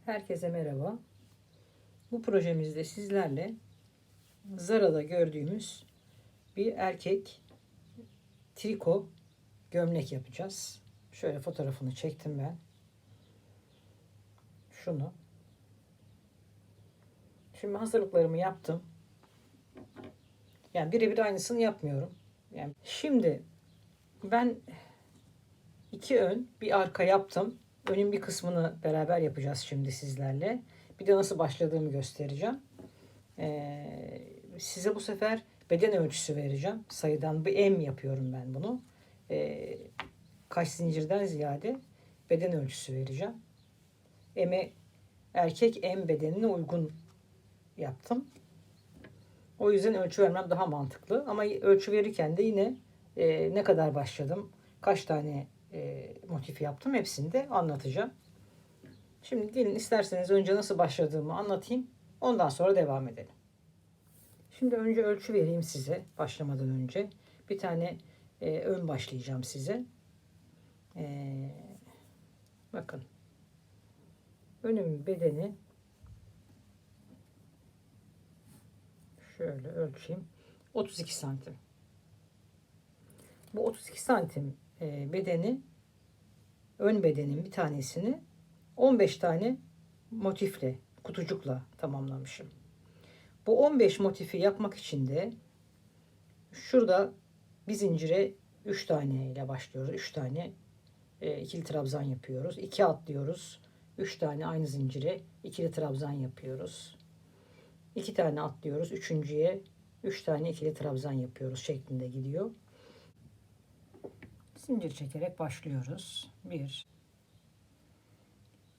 Herkese merhaba. Bu projemizde sizlerle Zara'da gördüğümüz bir erkek triko gömlek yapacağız. Şöyle fotoğrafını çektim ben. Şunu. Şimdi hazırlıklarımı yaptım. Yani birebir aynısını yapmıyorum. Yani şimdi ben iki ön bir arka yaptım. Önün bir kısmını beraber yapacağız şimdi sizlerle. Bir de nasıl başladığımı göstereceğim. Size bu sefer beden ölçüsü vereceğim. Sayıdan bir M yapıyorum ben bunu. Kaç zincirden ziyade beden ölçüsü vereceğim. M'e erkek M bedenine uygun yaptım. O yüzden ölçü vermem daha mantıklı. Ama ölçü verirken de yine ne kadar başladım, kaç tane motif yaptım hepsini de anlatacağım. Şimdi gelin isterseniz önce nasıl başladığımı anlatayım. Ondan sonra devam edelim. Şimdi önce ölçü vereyim size başlamadan önce. Bir tane ön başlayacağım size. Bakın. Önümün bedeni şöyle ölçeyim. 32 santim. Bu 32 santim bedeni, ön bedenin bir tanesini 15 tane motifle, kutucukla tamamlamışım. Bu 15 motifi yapmak için de şurada bir zincire 3 tane ile başlıyoruz. 3 tane ikili trabzan yapıyoruz. 2 atlıyoruz. 3 tane aynı zincire ikili trabzan yapıyoruz. 2 tane atlıyoruz. Üçüncüye 3 tane ikili trabzan yapıyoruz şeklinde gidiyor. Zincir çekerek başlıyoruz. 1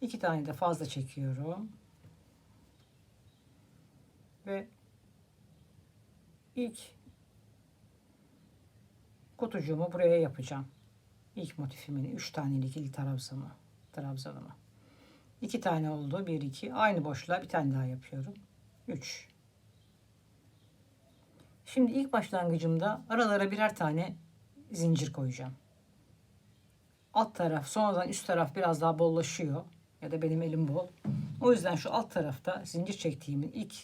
2 tane de fazla çekiyorum. Ve ilk kutucuğumu buraya yapacağım. İlk motifimin 3 tanelik ikili trabzanımı. 2 tane oldu. 1 2. Aynı boşluğa bir tane daha yapıyorum. 3. Şimdi ilk başlangıcımda aralara birer tane zincir koyacağım. Alt taraf sonradan üst taraf biraz daha bollaşıyor. Ya da benim elim bol. O yüzden şu alt tarafta zincir çektiğimin ilk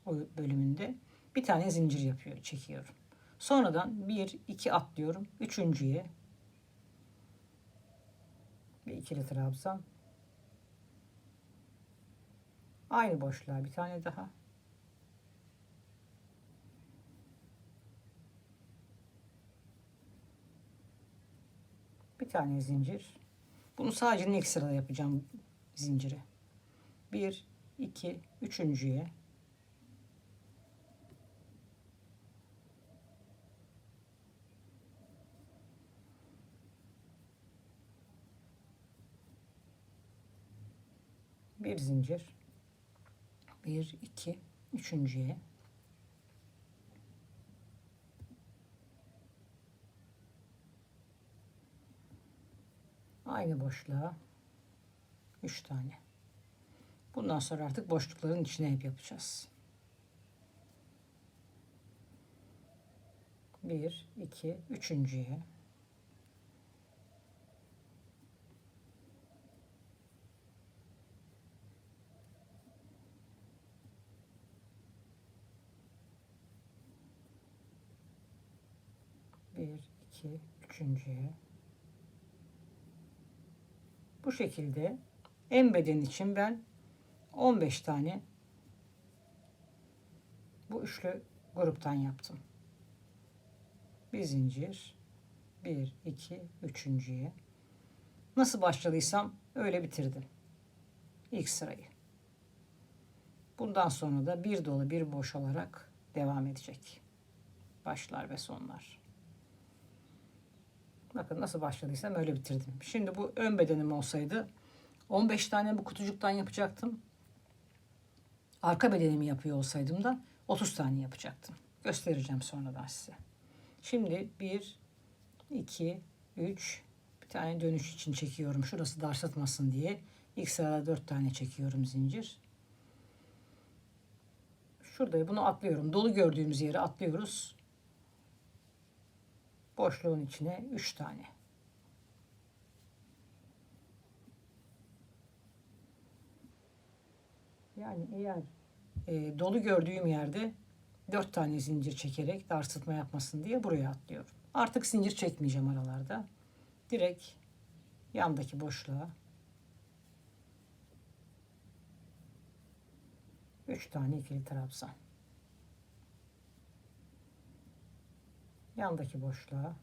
bölümünde bir tane zincir çekiyorum. Sonradan 1 2 atlıyorum. Üçüncüye bir ikili trabzan. Aynı boşluğa bir tane daha. Bir tane zincir. Bunu sadece ilk sırada yapacağım zinciri. 1 2 üçüncüye bir zincir. 1 2 üçüncüye aynı boşluğa 3 tane. Bundan sonra artık boşlukların içine hep yapacağız. 1 2 üçüncüye bir iki üçüncüye bu şekilde en beden için ben 15 tane bu üçlü gruptan yaptım. Bir zincir, 1 2 üçüncüye nasıl başladıysam öyle bitirdim ilk sırayı. Bundan sonra da bir dolu bir boş olarak devam edecek başlar ve sonlar. Bakın nasıl başladıysam öyle bitirdim. Şimdi bu ön bedenim olsaydı 15 tane bu kutucuktan yapacaktım. Arka bedenimi yapıyor olsaydım da 30 tane yapacaktım. Göstereceğim sonradan size. Şimdi 1 2 3 bir tane dönüş için çekiyorum. Şurası darsatmasın diye. İlk sırada 4 tane çekiyorum zincir. Şurada bunu atlıyorum. Dolu gördüğümüz yere atlıyoruz. Boşluğun içine 3 tane. Yani eğer dolu gördüğüm yerde 4 tane zincir çekerek dar sıtma yapmasın diye buraya atlıyorum. Artık zincir çekmeyeceğim aralarda. Direkt yandaki boşluğa 3 tane ikili trabzan. Yandaki boşluğa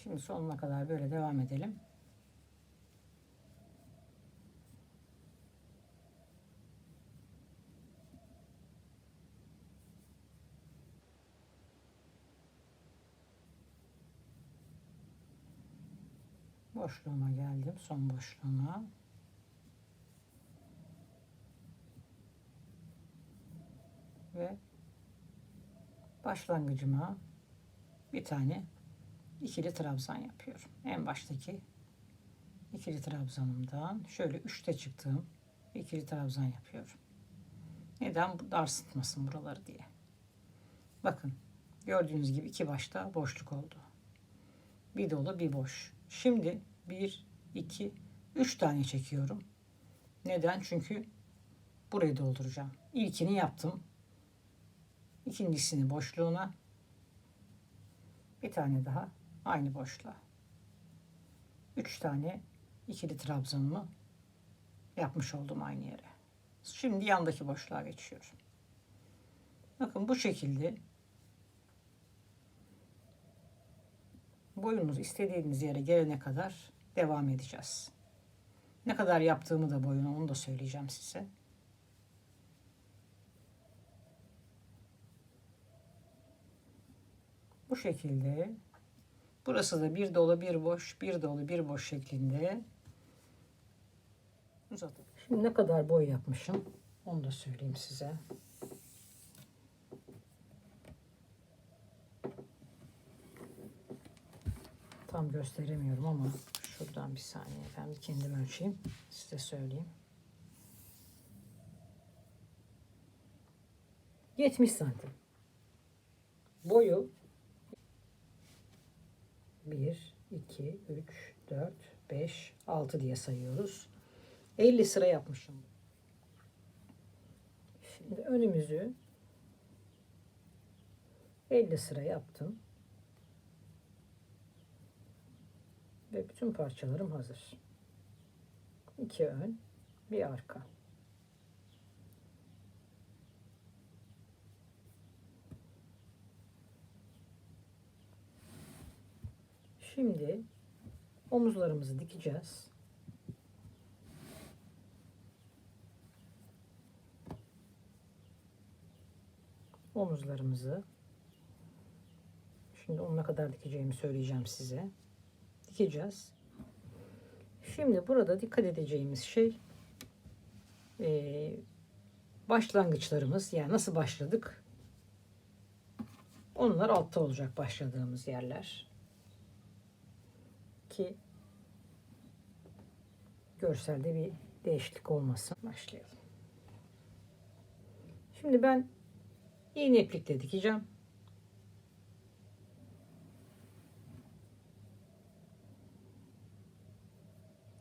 şimdi sonuna kadar böyle devam edelim. Boşluğuma geldim. Son boşluğuma. Ve başlangıcıma bir tane ikili trabzan yapıyorum. En baştaki ikili trabzanımdan şöyle 3'te çıktığım ikili trabzan yapıyorum. Neden? Bu dar sıtmasın buraları diye. Bakın gördüğünüz gibi iki başta boşluk oldu. Bir dolu bir boş. Şimdi 1, 2, 3 tane çekiyorum. Neden? Çünkü burayı dolduracağım. İlkini yaptım. İkincisini boşluğuna. Bir tane daha aynı boşluğa. 3 tane ikili trabzanımı yapmış oldum aynı yere. Şimdi yandaki boşluğa geçiyorum. Bakın bu şekilde boyunuz istediğiniz yere gelene kadar devam edeceğiz. Ne kadar yaptığımı da boyunu onu da söyleyeceğim size. Bu şekilde burası da bir dolu bir boş, bir dolu bir boş şeklinde uzatıp. Şimdi ne kadar boy yapmışım onu da söyleyeyim size. Tam gösteremiyorum ama şuradan bir saniye ben kendim ölçeyim size söyleyeyim. 70 santim. Boyu 1, 2, 3, 4, 5, 6 diye sayıyoruz. 50 sıra yapmışım. Şimdi önümüzü 50 sıra yaptım. Ve bütün parçalarım hazır. 2 ön, bir arka. Şimdi omuzlarımızı dikeceğiz. Omuzlarımızı şimdi ona kadar dikeceğimi söyleyeceğim size. Dikeceğiz. Şimdi burada dikkat edeceğimiz şey başlangıçlarımız, yani nasıl başladık? Onlar altta olacak başladığımız yerler. Ki görselde bir değişiklik olmasın. Başlayalım. Şimdi ben iğne iplikle dikeceğim.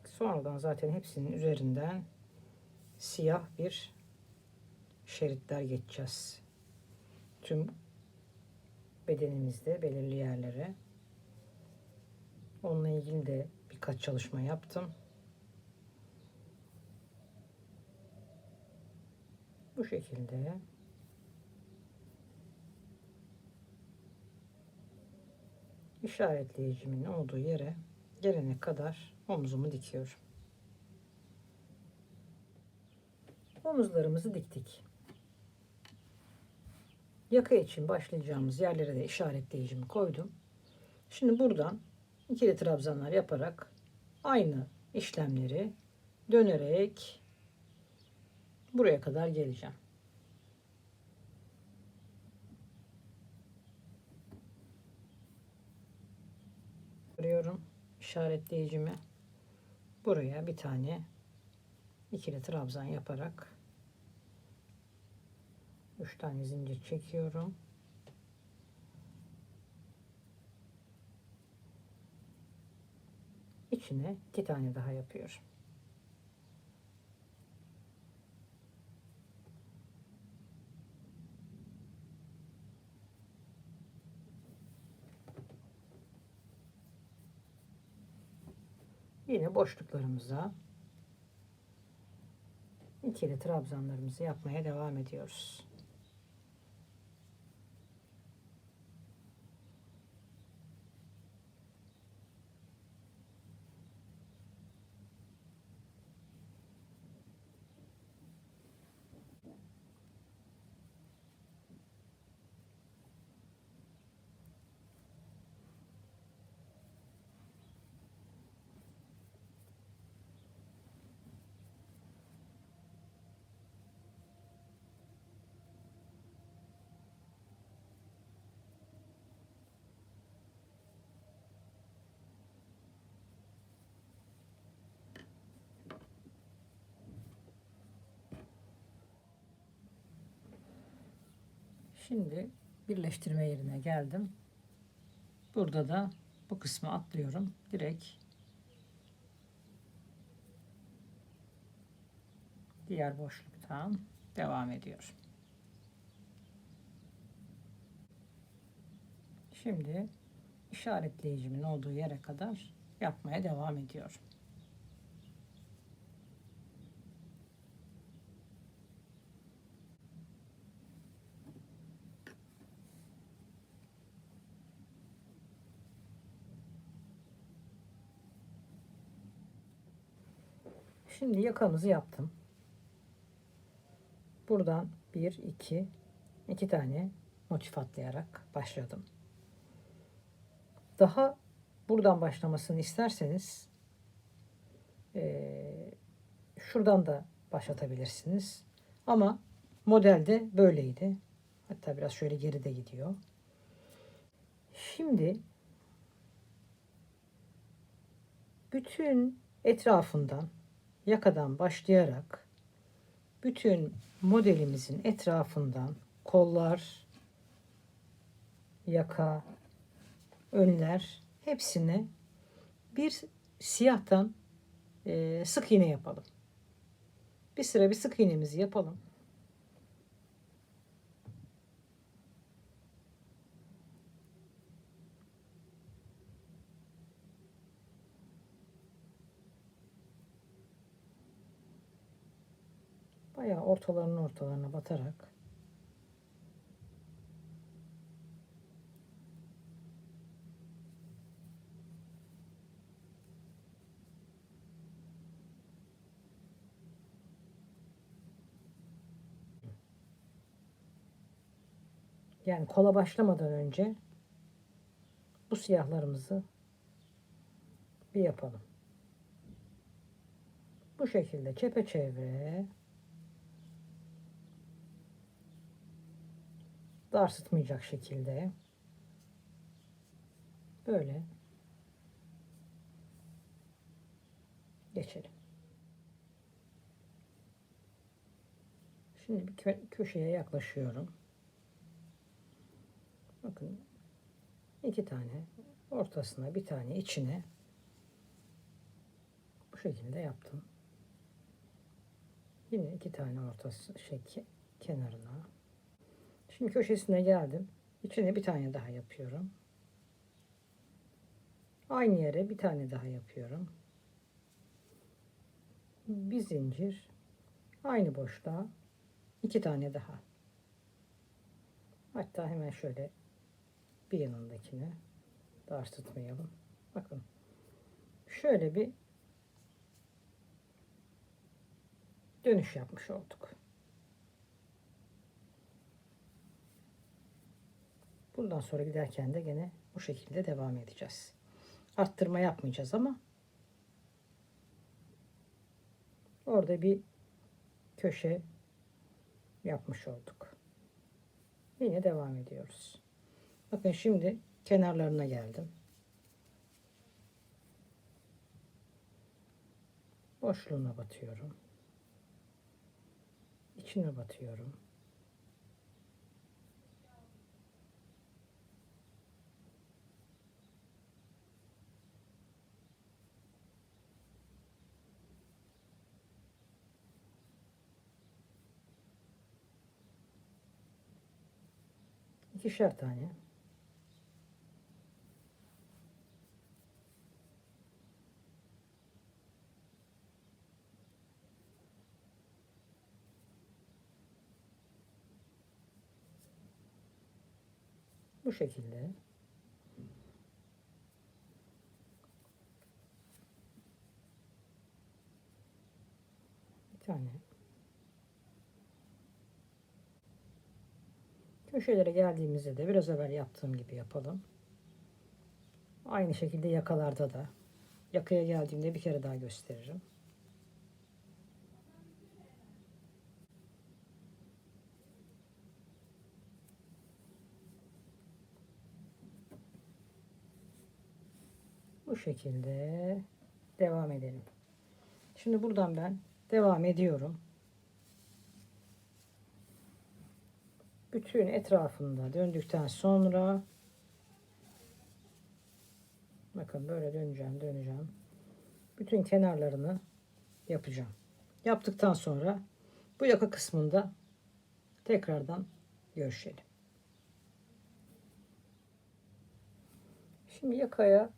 Sonradan zaten hepsinin üzerinden siyah bir şeritler geçeceğiz. Tüm bedenimizde belirli yerlere. Onunla ilgili de birkaç çalışma yaptım. Bu şekilde işaretleyicimin olduğu yere gelene kadar omuzumu dikiyorum. Omuzlarımızı diktik. Yaka için başlayacağımız yerlere de işaretleyicimi koydum. Şimdi buradan ikili trabzanlar yaparak aynı işlemleri dönerek buraya kadar geleceğim. Görüyorum işaretleyicimi. Buraya bir tane ikili trabzan yaparak 3 tane zincir çekiyorum. İçine 2 tane daha yapıyorum. Yine boşluklarımıza ikili trabzanlarımızı yapmaya devam ediyoruz. Şimdi birleştirme yerine geldim. Burada da bu kısmı atlıyorum. Direkt diğer boşluktan devam ediyorum. Şimdi işaretleyicimin olduğu yere kadar yapmaya devam ediyorum. Şimdi yakamızı yaptım. Buradan 1, 2 tane motif atlayarak başladım. Daha buradan başlamasını isterseniz şuradan da başlatabilirsiniz. Ama modelde böyleydi. Hatta biraz şöyle geride gidiyor. Şimdi bütün etrafından, yakadan başlayarak bütün modelimizin etrafından kollar, yaka, önler hepsine bir siyahtan sık iğne yapalım. Bir sıra bir sık iğnemizi yapalım. Bayağı ortalarına batarak yani kola başlamadan önce bu siyahlarımızı bir yapalım. Bu şekilde çepeçevre sarsıtmayacak şekilde böyle geçelim. Şimdi bir köşeye yaklaşıyorum. Bakın 2 tane ortasına, bir tane içine bu şekilde yaptım. Yine 2 tane ortası kenarına. Şimdi köşesine geldim. İçine bir tane daha yapıyorum. Aynı yere bir tane daha yapıyorum. Bir zincir. Aynı boşluğa 2 tane daha. Hatta hemen şöyle bir yanındakine dars tutmayalım. Bakın. Şöyle bir dönüş yapmış olduk. Bundan sonra giderken de gene bu şekilde devam edeceğiz. Arttırma yapmayacağız ama orada bir köşe yapmış olduk. Yine devam ediyoruz. Bakın şimdi kenarlarına geldim. Boşluğuna batıyorum. İçine batıyorum. İkişer tane. Bu şekilde. Bir tane. Köşelere geldiğimizde de biraz evvel yaptığım gibi yapalım. Aynı şekilde yakalarda da. Yakaya geldiğimde bir kere daha gösteririm. Bu şekilde devam edelim. Şimdi buradan ben devam ediyorum. Bütün etrafında döndükten sonra bakın böyle döneceğim. Bütün kenarlarını yapacağım. Yaptıktan sonra bu yaka kısmında tekrardan görüşelim. Şimdi yakaya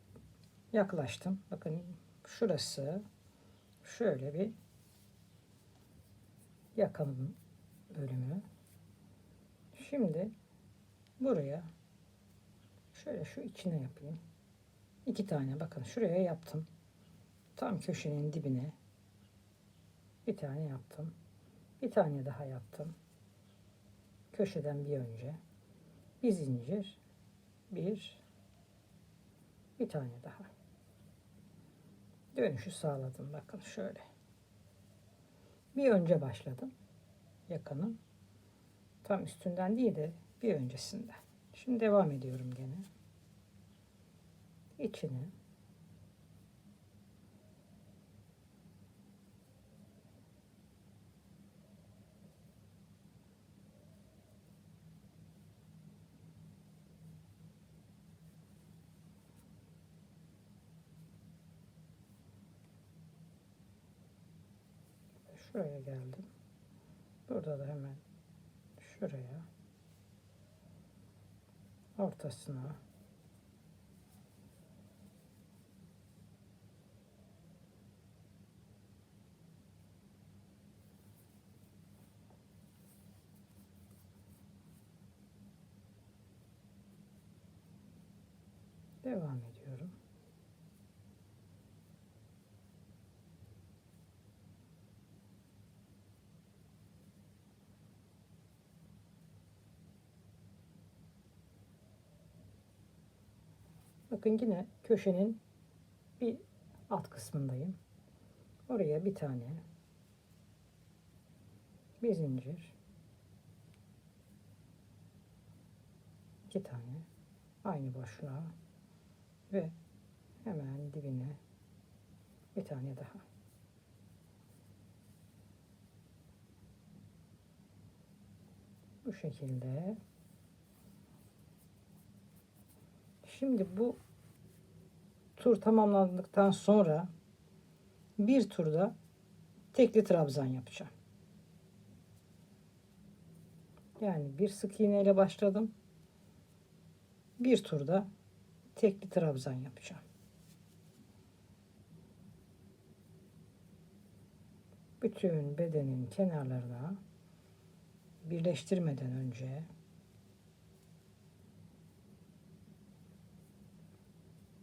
yaklaştım. Bakın şurası şöyle bir yakanın bölümü. Şimdi buraya şöyle şu içine yapayım. 2 tane bakın şuraya yaptım. Tam köşenin dibine bir tane yaptım. Bir tane daha yaptım. Köşeden bir önce bir zincir, bir tane daha. Dönüşü sağladım. Bakın şöyle. Bir önce başladım. Yakanın tam üstünden değil de bir öncesinden. Şimdi devam ediyorum gene. İçine şuraya geldim. Burada da hemen şuraya ortasına devam ediyorum. Bakın yine köşenin bir alt kısmındayım. Oraya bir tane bir zincir, 2 tane aynı boşluğa ve hemen dibine bir tane daha. Bu şekilde. Şimdi bu tur tamamlandıktan sonra bir turda tekli trabzan yapacağım. Yani bir sık iğne ile başladım. Bir turda tekli trabzan yapacağım. Bütün bedenin kenarlarına birleştirmeden önce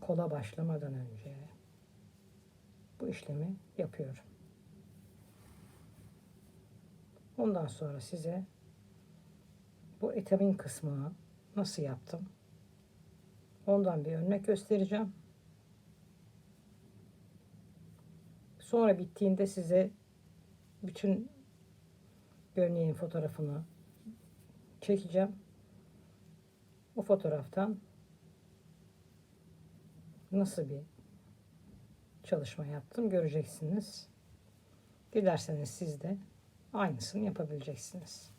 kola başlamadan önce bu işlemi yapıyorum. Ondan sonra size bu etamin kısmını nasıl yaptım? Ondan bir örnek göstereceğim. Sonra bittiğinde size bütün örneğin fotoğrafını çekeceğim. O fotoğraftan nasıl bir çalışma yaptım göreceksiniz. Dilerseniz siz de aynısını yapabileceksiniz.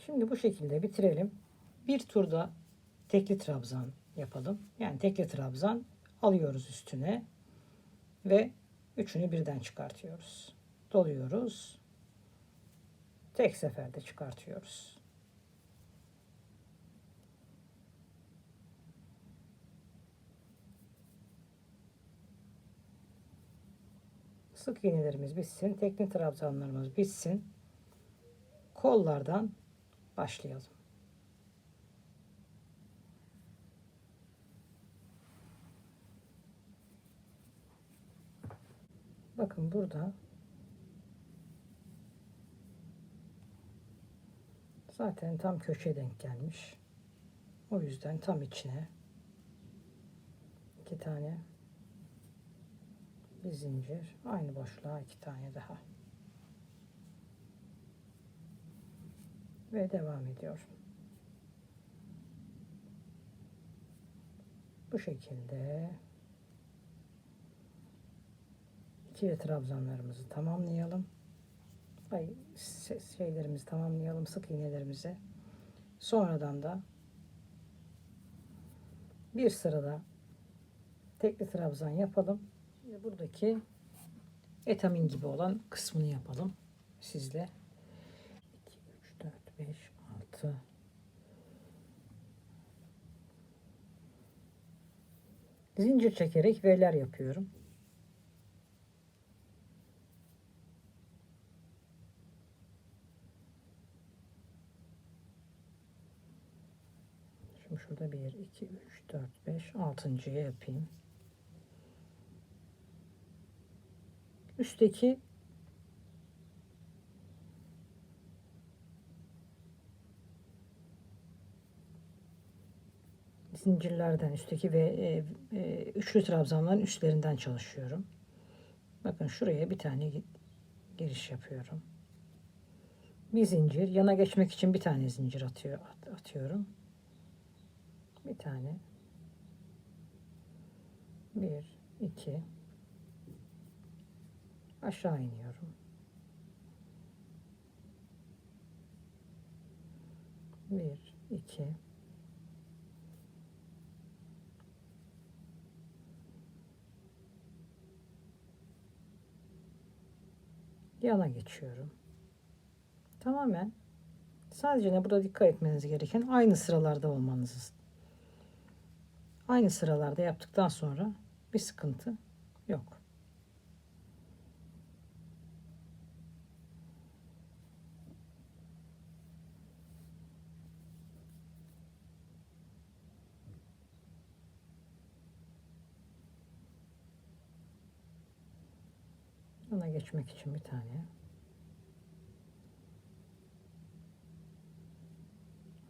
Şimdi bu şekilde bitirelim. Bir turda tekli trabzan yapalım. Yani tekli trabzan alıyoruz üstüne ve üçünü birden çıkartıyoruz. Doluyoruz. Tek seferde çıkartıyoruz. Sık iğnelerimiz bitsin. Tekli trabzanlarımız bitsin. Kollardan başlayalım. Bakın burada zaten tam köşe denk gelmiş. O yüzden tam içine 2 tane bir zincir, aynı boşluğa 2 tane daha ve devam ediyorum. Bu şekilde ikili trabzanlarımızı tamamlayalım. Şeylerimizi tamamlayalım, sık iğnelerimizi. Sonradan da bir sırada tekli trabzan yapalım. Buradaki etamin gibi olan kısmını yapalım sizle. 2, 3, 4, 5, 6. Zincir çekerek V'ler yapıyorum. Şimdi şurada 1, 2, 3, 4, 5, 6.'ya yapayım. Üstteki zincirlerden üstteki ve üçlü trabzanların üstlerinden çalışıyorum. Bakın şuraya bir tane giriş yapıyorum. Bir zincir, yana geçmek için bir tane zincir atıyorum. Bir tane. 1, 2. Aşağı iniyorum. 1, 2. Yana geçiyorum. Tamamen sadece ne burada dikkat etmeniz gereken aynı sıralarda olmanız. Aynı sıralarda yaptıktan sonra bir sıkıntı yok. Ona geçmek için bir tane.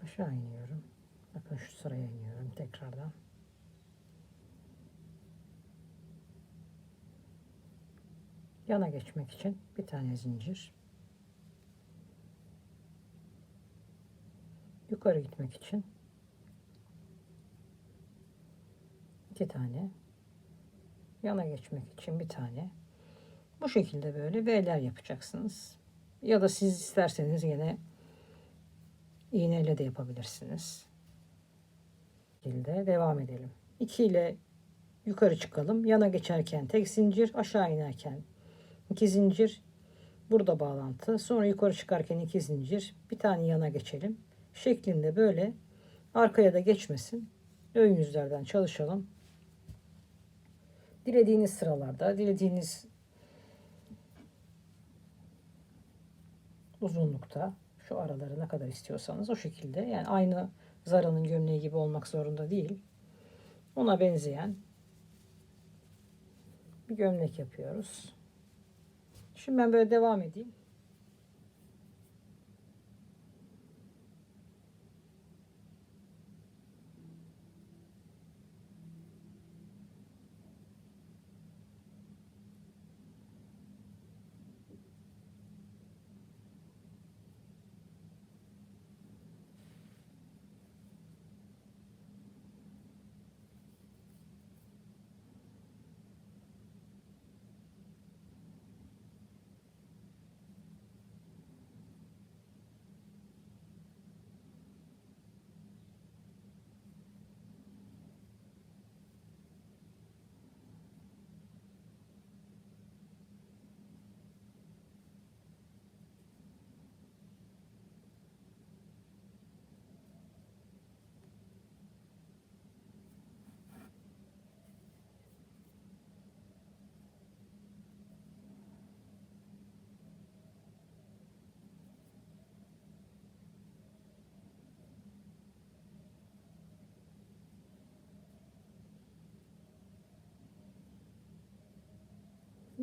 Aşağı iniyorum. Bakın şu sıraya iniyorum tekrardan. Yana geçmek için bir tane zincir. Yukarı gitmek için 2 tane. Yana geçmek için bir tane. Bu şekilde böyle V'ler yapacaksınız. Ya da siz isterseniz yine iğneyle de yapabilirsiniz. Bu şekilde devam edelim. 2 ile yukarı çıkalım. Yana geçerken tek zincir, aşağı inerken 2 zincir. Burada bağlantı. Sonra yukarı çıkarken 2 zincir. Bir tane yana geçelim. Şeklinde böyle arkaya da geçmesin. Ön yüzlerden çalışalım. Dilediğiniz sıralarda, dilediğiniz uzunlukta, şu araları ne kadar istiyorsanız o şekilde, yani aynı Zara'nın gömleği gibi olmak zorunda değil. Ona benzeyen bir gömlek yapıyoruz. Şimdi ben böyle devam edeyim.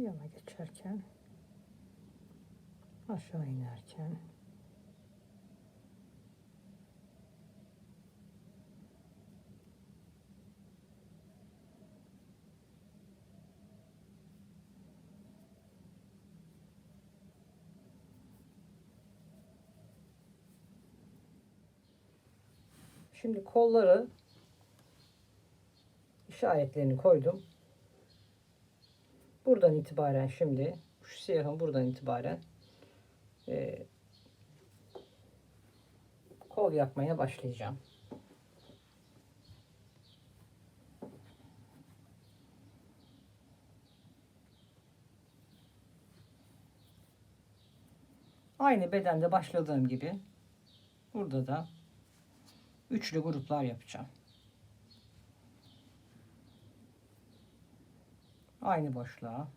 yana geçerken, aşağı inerken şimdi kolları işaretlerini koydum. Buradan itibaren şimdi şu siyahın buradan itibaren kol yapmaya başlayacağım. Aynı bedende başladığım gibi burada da üçlü gruplar yapacağım. Aynı boşluğa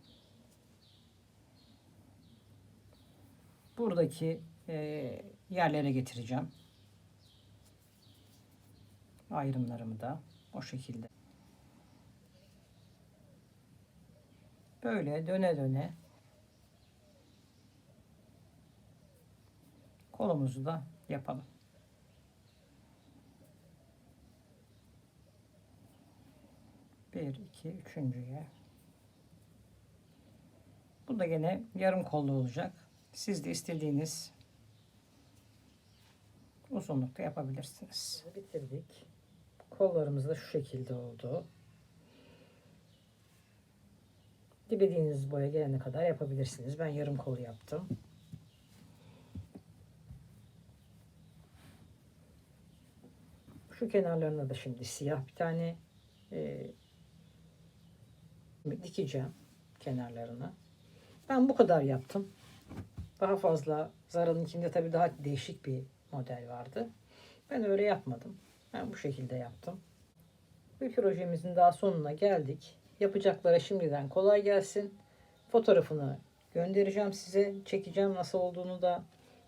buradaki yerlere getireceğim. Ayrımlarımı da o şekilde. Böyle döne döne kolumuzu da yapalım. Bir, iki, üçüncüye. Bu da gene yarım kollu olacak. Siz de istediğiniz uzunlukta yapabilirsiniz. Bitirdik. Kollarımız da şu şekilde oldu. Dilediğiniz boya gelene kadar yapabilirsiniz. Ben yarım kol yaptım. Şu kenarlarına da şimdi siyah bir tane dikeceğim kenarlarına. Ben bu kadar yaptım. Daha fazla Zara'nınkinde tabii daha değişik bir model vardı. Ben öyle yapmadım. Ben bu şekilde yaptım. Bir projemizin daha sonuna geldik. Yapacaklara şimdiden kolay gelsin. Fotoğrafını göndereceğim size. Çekeceğim, nasıl olduğunu da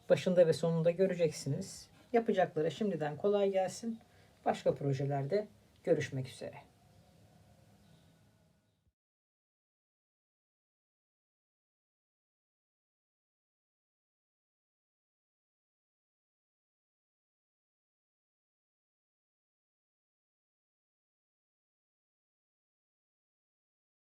başında ve sonunda göreceksiniz. Yapacaklara şimdiden kolay gelsin. Başka projelerde görüşmek üzere.